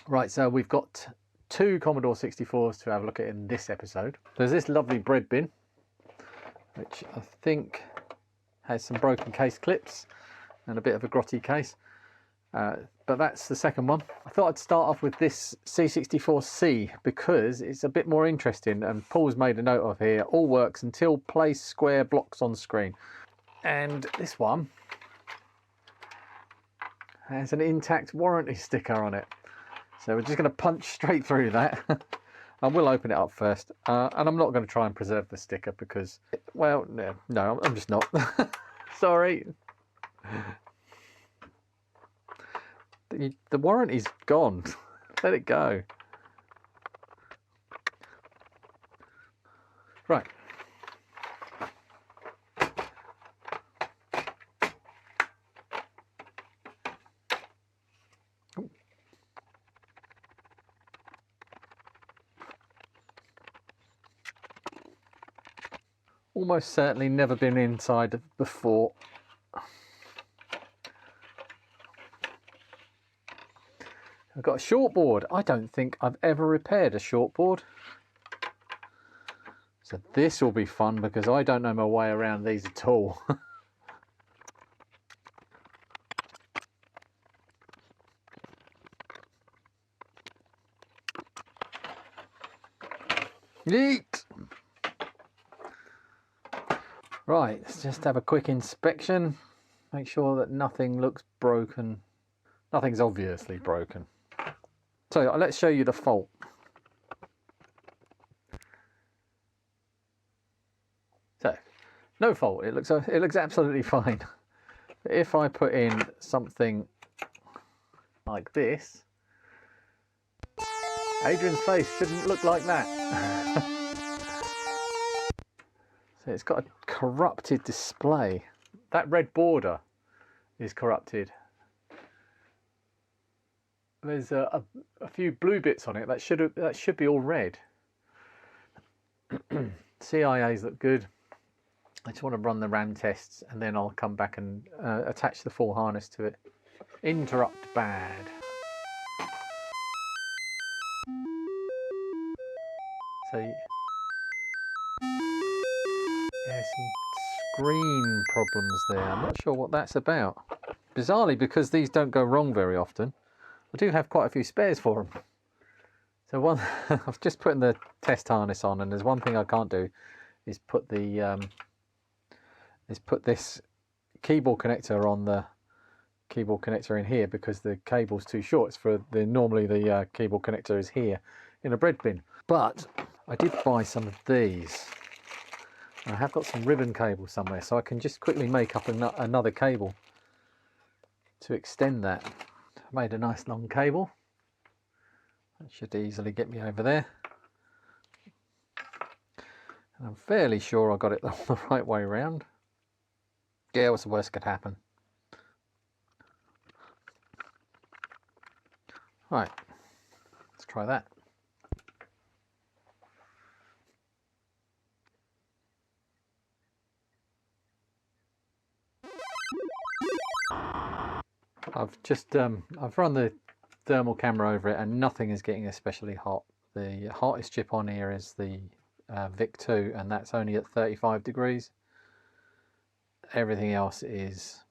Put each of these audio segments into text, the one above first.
Right, so we've got two Commodore 64s to have a look at in this episode. There's this lovely bread bin, which I think has some broken case clips and a bit of a grotty case. But that's the second one. I thought I'd start off with this C64C because it's a bit more interesting, and Paul's made a note of here, all works until place square blocks on screen. And this one has an intact warranty sticker on it. So we're just going to punch straight through that. I will open it up first, and I'm not going to try and preserve the sticker because, well, no, I'm just not. Sorry. The warranty's gone. Let it go. Right. Almost certainly never been inside before. I've got a shortboard. I don't think I've ever repaired a shortboard. So this will be fun because I don't know my way around these at all. Yeet! Right, let's just have a quick inspection. Make sure that nothing looks broken. Nothing's obviously broken. So let's show you the fault. So, no fault. It looks absolutely fine. If I put in something like this, Adrian's face shouldn't look like that. So it's got a corrupted display. That red border is corrupted. There's a few blue bits on it. That should be all red. CIAs look good. I just want to run the RAM tests and then I'll come back and attach the full harness to it. Interrupt bad. So yeah, some screen problems there. I'm not sure what that's about. Bizarrely, because these don't go wrong very often, I do have quite a few spares for them. So one, I've just put the test harness on, and there's one thing I can't do is put this keyboard connector on the keyboard connector in here because the cable's too short. It's for normally the keyboard connector is here in a bread bin. But I did buy some of these. I have got some ribbon cable somewhere, so I can just quickly make up another cable to extend that. I made a nice long cable. That should easily get me over there. And I'm fairly sure I got it the right way around. Yeah, what's the worst could happen? Right, let's try that. I've run the thermal camera over it and nothing is getting especially hot. The hottest chip on here is the VIC-2 and that's only at 35 degrees. Everything else is,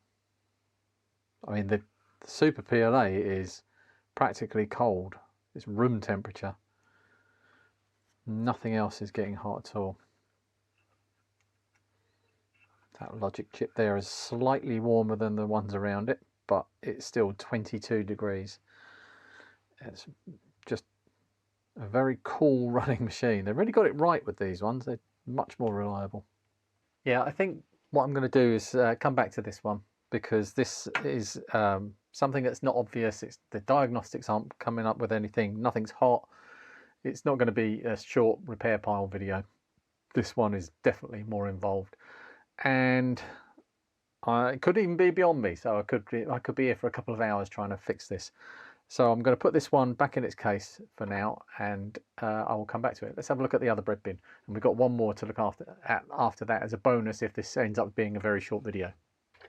I mean the Super PLA is practically cold. It's room temperature. Nothing else is getting hot at all. That logic chip there is slightly warmer than the ones around it, but it's still 22 degrees. It's just a very cool running machine. They've really got it right with these ones. They're much more reliable. Yeah, I think what I'm going to do is come back to this one because this is something that's not obvious. The diagnostics aren't coming up with anything. Nothing's hot. It's not going to be a short repair pile video. This one is definitely more involved. And it could even be beyond me, so I could be here for a couple of hours trying to fix this. So I'm going to put this one back in its case for now, and I will come back to it. Let's have a look at the other bread bin, and we've got one more to look after that as a bonus if this ends up being a very short video.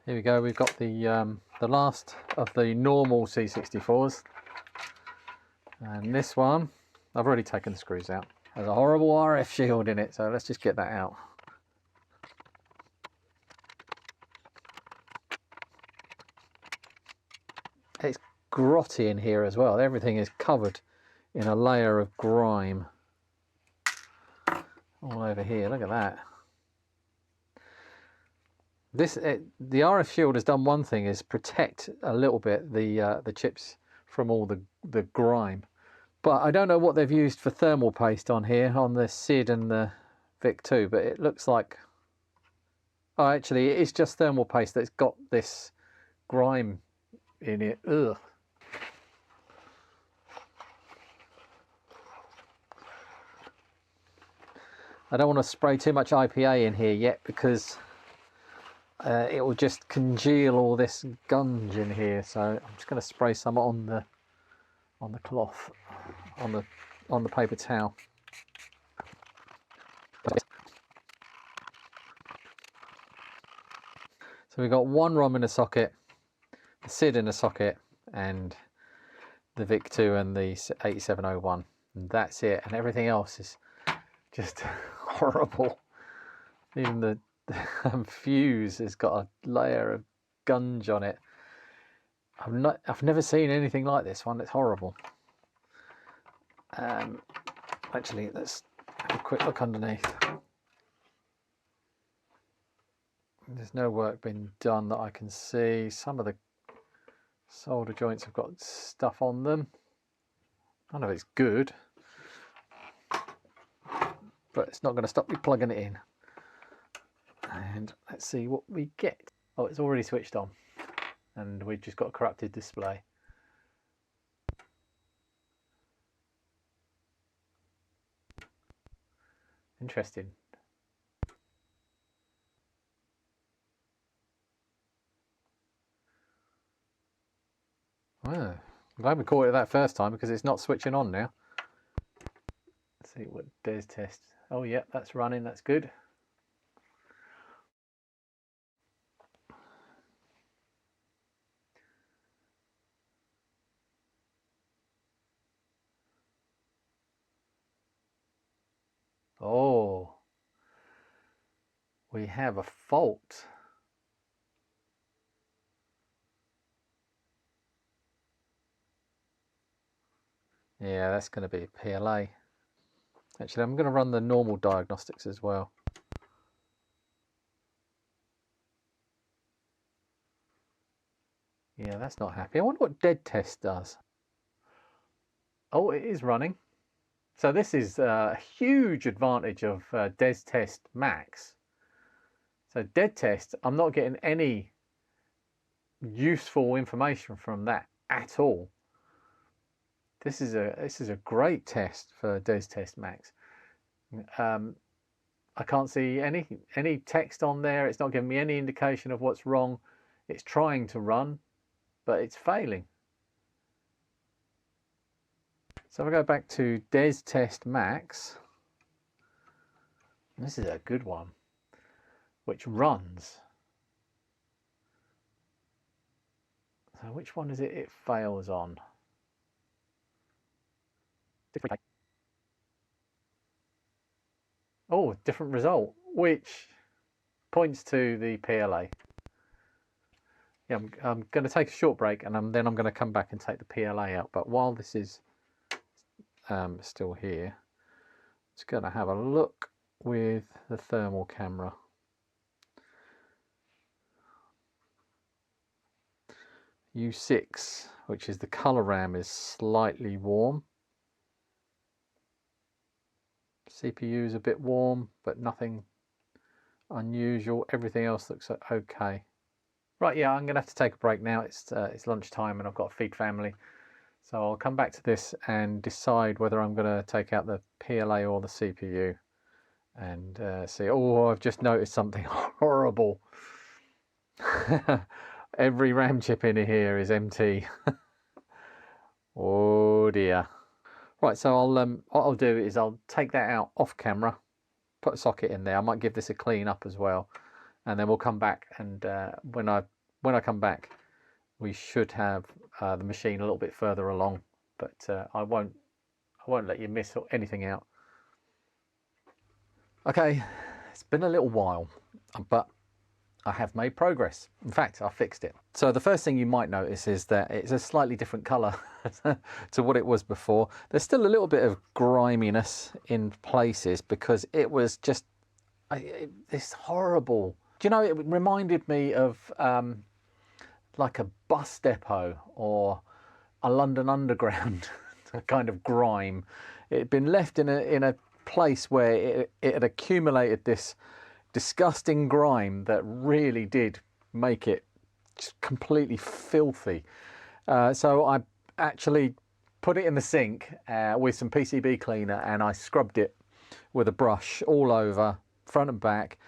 Here we go. We've got the last of the normal C64s. And this one, I've already taken the screws out. There's a horrible RF shield in it, so let's just get that out. It's grotty in here as well. Everything is covered in a layer of grime. All over here, look at that. The RF shield has done one thing, is protect a little bit the chips from all the grime. But I don't know what they've used for thermal paste on here, on the SID and the VIC-2, but it looks like... Oh, actually, it's just thermal paste that's got this grime in it. Ugh. I don't want to spray too much IPA in here yet, because it will just congeal all this gunge in here. So I'm just going to spray some on the cloth, on the paper towel. So we've got one ROM in a socket, the SID in a socket, and the VIC-2 and the 8701. And that's it. And everything else is just horrible. Even the fuse has got a layer of gunge on it. I've never seen anything like this one. It's horrible. Actually, let's have a quick look underneath. There's no work been done that I can see. Some of the solder joints have got stuff on them. None of it's good, but it's not going to stop me plugging it in. And let's see what we get. Oh, it's already switched on, and we've just got a corrupted display. Interesting. Oh, I'm glad we caught it that first time, because it's not switching on now. Let's see what DES test. Oh yeah, that's running, that's good. Oh, we have a fault. Yeah, that's going to be a PLA. Actually, I'm going to run the normal diagnostics as well. Yeah, that's not happy. I wonder what dead test does. Oh, it is running. So this is a huge advantage of DES Test Max. So dead test, I'm not getting any useful information from that at all. This is a great test for DES Test Max. I can't see any text on there. It's not giving me any indication of what's wrong. It's trying to run, but it's failing. So if I go back to DES Test Max, this is a good one, which runs. So which one is it? It fails on. Oh, different result, which points to the PLA. Yeah, I'm going to take a short break, and then I'm going to come back and take the PLA out. But while this is still here, it's going to have a look with the thermal camera. U6, which is the color RAM, is slightly warm. CPU is a bit warm, but nothing unusual. Everything else looks okay. Right, yeah, I'm going to have to take a break now. It's lunchtime and I've got to feed family. So I'll come back to this and decide whether I'm going to take out the PLA or the CPU and see. Oh, I've just noticed something horrible. Every RAM chip in here is empty. Oh dear. Right, so what I'll do is I'll take that out off camera, put a socket in there. I might give this a clean up as well, and then we'll come back, and when I come back, we should have the machine a little bit further along, but I won't let you miss anything out. Okay, it's been a little while, but I have made progress. In fact, I fixed it. So the first thing you might notice is that it's a slightly different color to what it was before. There's still a little bit of griminess in places because it was just this horrible. Do you know, it reminded me of like a bus depot or a London Underground kind of grime. It had been left in a place where it had accumulated this disgusting grime that really did make it just completely filthy. So I actually put it in the sink with some PCB cleaner, and I scrubbed it with a brush all over, front and back,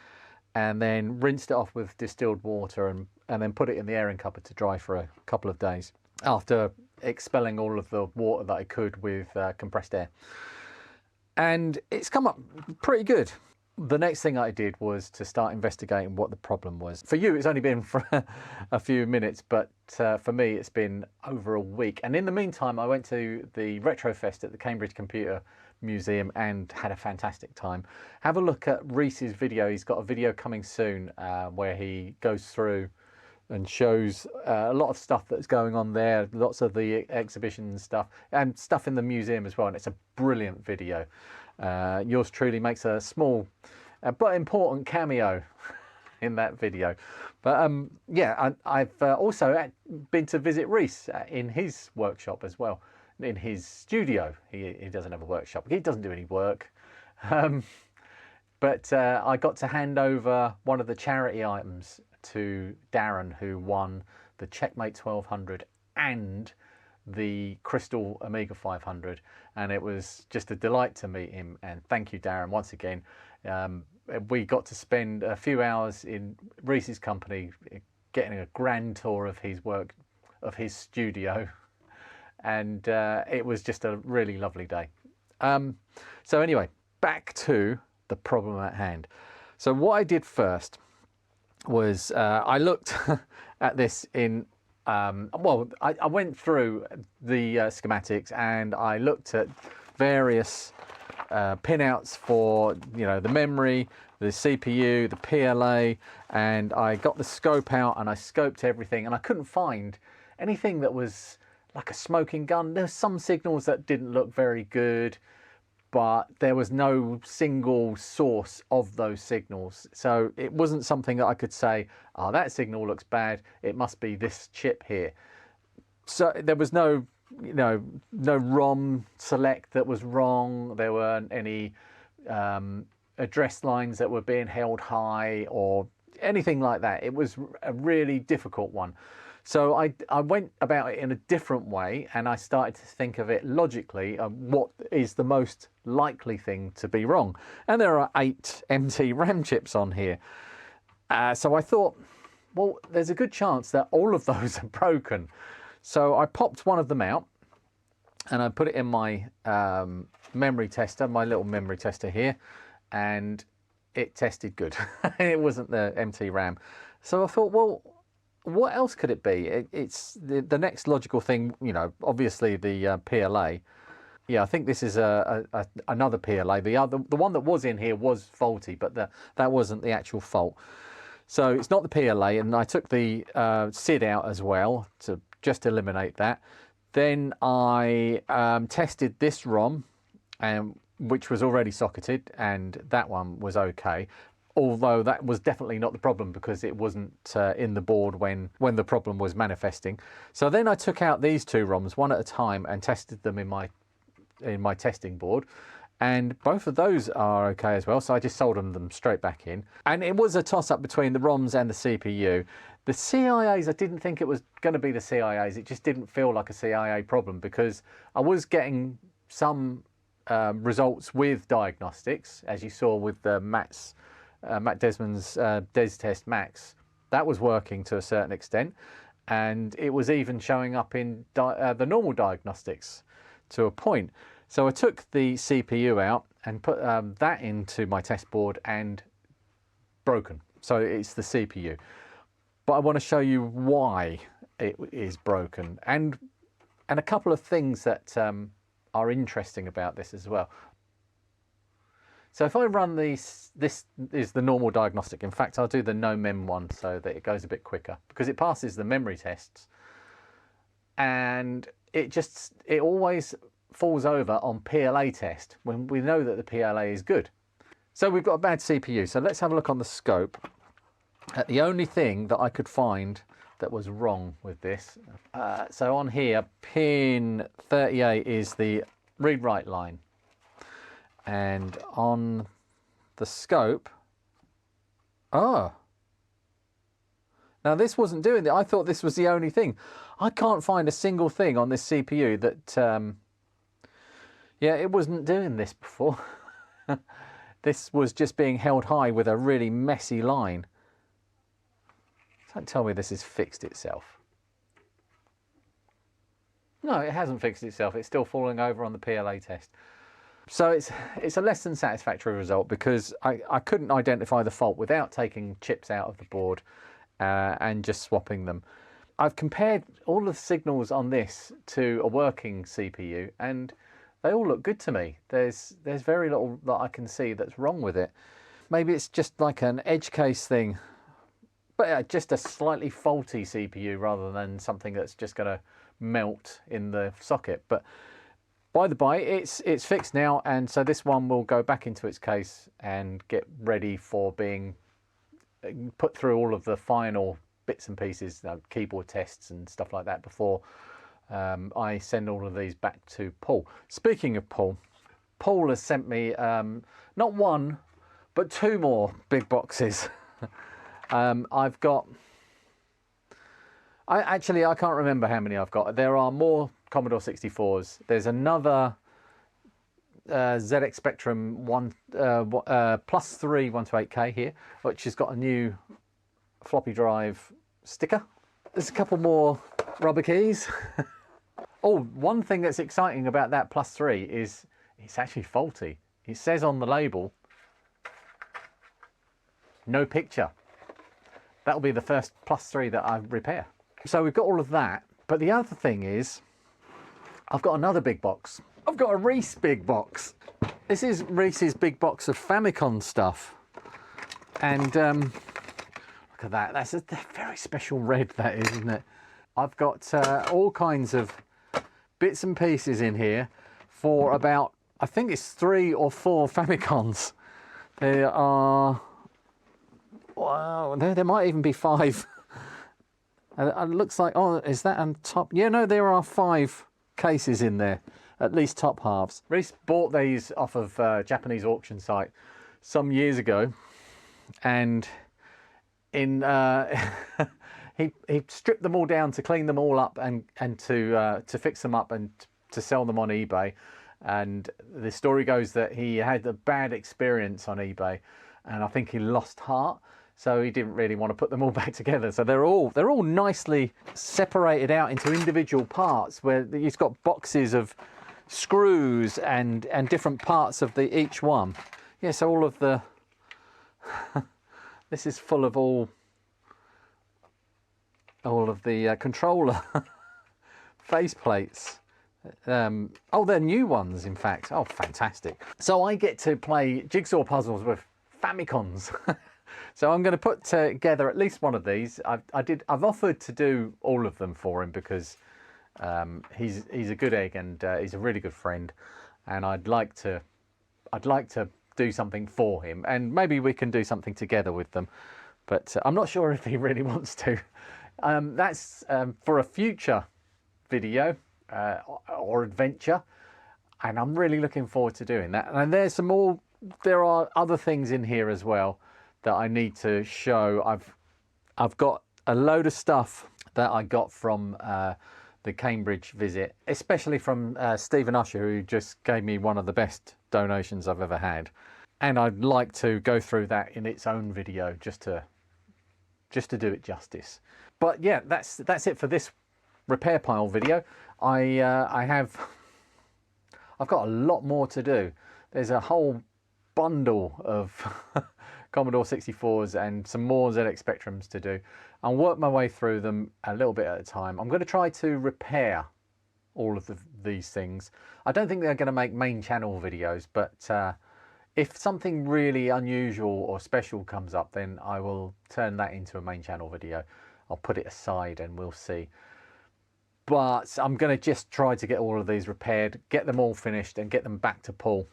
and then rinsed it off with distilled water and then put it in the airing cupboard to dry for a couple of days after expelling all of the water that I could with compressed air. And it's come up pretty good. The next thing I did was to start investigating what the problem was. For you, it's only been for a few minutes, but for me, it's been over a week. And in the meantime, I went to the Retrofest at the Cambridge Computer Museum and had a fantastic time. Have a look at Reese's video. He's got a video coming soon where he goes through and shows a lot of stuff that's going on there, lots of the exhibition stuff and stuff in the museum as well. And it's a brilliant video. Yours truly makes a small but important cameo in that video. But yeah, I've also been to visit Reese in his workshop as well, in his studio. He doesn't have a workshop. He doesn't do any work. But I got to hand over one of the charity items to Darren, who won the Checkmate 1200 and the Crystal Amiga 500, and it was just a delight to meet him. And thank you, Darren, once again. We got to spend a few hours in Reese's company, getting a grand tour of his work, of his studio, and it was just a really lovely day. So anyway, back to the problem at hand. So what I did first was I looked at this in well, I went through the schematics and I looked at various pinouts for, you know, the memory, the CPU, the PLA, and I got the scope out and I scoped everything, and I couldn't find anything that was like a smoking gun. There's some signals that didn't look very good, but there was no single source of those signals. So it wasn't something that I could say, oh, that signal looks bad, it must be this chip here. So there was no, you know, no ROM select that was wrong. There weren't any address lines that were being held high or anything like that. It was a really difficult one. So I went about it in a different way, and I started to think of it logically, what is the most likely thing to be wrong. And there are 8 MT RAM chips on here. So I thought, well, there's a good chance that all of those are broken. So I popped one of them out and I put it in my memory tester, my little memory tester here, and it tested good. It wasn't the MT RAM. So I thought, well, what else could it be? It's the next logical thing, you know, obviously the PLA. Yeah, I think this is another PLA. The one that was in here was faulty, but that wasn't the actual fault. So it's not the PLA, and I took the SID out as well to just eliminate that. Then I tested this ROM, which was already socketed, and that one was okay. Although that was definitely not the problem because it wasn't in the board when the problem was manifesting. So then I took out these 2 ROMs one at a time and tested them in my testing board, and both of those are okay as well. So I just soldered them straight back in, and it was a toss-up between the ROMs and the CPU. The CIAs, I didn't think it was going to be the CIAs. It just didn't feel like a CIA problem because I was getting some results with diagnostics, as you saw with the Matt Desmond's Des Test Max. That was working to a certain extent, and it was even showing up in the normal diagnostics to a point. So I took the CPU out and put that into my test board, and broken. So it's the CPU. But I want to show you why it is broken and And a couple of things that are interesting about this as well. So if I run this is the normal diagnostic. In fact, I'll do the no mem one so that it goes a bit quicker, because it passes the memory tests, and it always falls over on PLA test when we know that the PLA is good. So we've got a bad CPU. So let's have a look on the scope at the only thing that I could find that was wrong with this. So on here, pin 38 is the read-write line. And on the scope, now this wasn't doing it. I thought this was the only thing. I can't find a single thing on this CPU that, yeah, it wasn't doing this before. This was just being held high with a really messy line. Don't tell me this has fixed itself. No, it hasn't fixed itself. It's still falling over on the PLA test. So it's a less than satisfactory result, because I couldn't identify the fault without taking chips out of the board and just swapping them. I've compared all the signals on this to a working CPU, and they all look good to me. There's very little that I can see that's wrong with it. Maybe it's just like an edge case thing, but just a slightly faulty CPU rather than something that's just going to melt in the socket. But by the by, it's fixed now, and so this one will go back into its case and get ready for being put through all of the final bits and pieces, keyboard tests and stuff like that, before I send all of these back to Paul. Speaking of Paul, Paul has sent me not one, but two more big boxes. I've got... I can't remember how many I've got. There are more Commodore 64s. There's another ZX Spectrum plus 3 128K here, which has got a new floppy drive sticker. There's a couple more rubber keys. Oh, one thing that's exciting about that plus 3 is it's actually faulty. It says on the label, no picture. That'll be the first plus 3 that I repair. So we've got all of that. But the other thing is, I've got another big box. I've got a Reese big box. This is Reese's big box of Famicom stuff. And look at that. That's a very special red, that is, isn't it? I've got all kinds of bits and pieces in here for about, I think it's 3 or 4 Famicoms. There are, wow, there might even be 5. It looks like, oh, is that on top? Yeah, no, there are 5 cases in there, at least top halves. Reese bought these off of a Japanese auction site some years ago, and in he stripped them all down to clean them all up and to fix them up and to sell them on eBay. And the story goes that he had a bad experience on eBay, and I think he lost heart. So he didn't really want to put them all back together. So they're all nicely separated out into individual parts, where he's got boxes of screws and different parts of each one. Yeah, so all of the this is full of all of the controller face plates. Oh, they're new ones, in fact. Oh, fantastic. So I get to play jigsaw puzzles with Famicoms. So I'm going to put together at least one of these. I've offered to do all of them for him, because he's a good egg, and he's a really good friend, and I'd like to do something for him, and maybe we can do something together with them. But I'm not sure if he really wants to. That's for a future video or adventure, and I'm really looking forward to doing that. And there are other things in here as well that I need to show. I've got a load of stuff that I got from the Cambridge visit, especially from Stephen Usher, who just gave me one of the best donations I've ever had. And I'd like to go through that in its own video, just to do it justice. But yeah, that's it for this repair pile video. I've got a lot more to do. There's a whole bundle of Commodore 64s and some more ZX Spectrums to do. I'll work my way through them a little bit at a time. I'm going to try to repair all of these things. I don't think they're going to make main channel videos, but if something really unusual or special comes up, then I will turn that into a main channel video. I'll put it aside and we'll see. But I'm going to just try to get all of these repaired, get them all finished and get them back to Paul.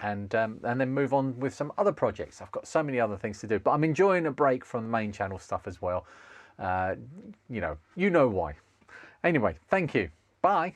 And then move on with some other projects. I've got so many other things to do, but I'm enjoying a break from the main channel stuff as well. You know why. Anyway, thank you. Bye.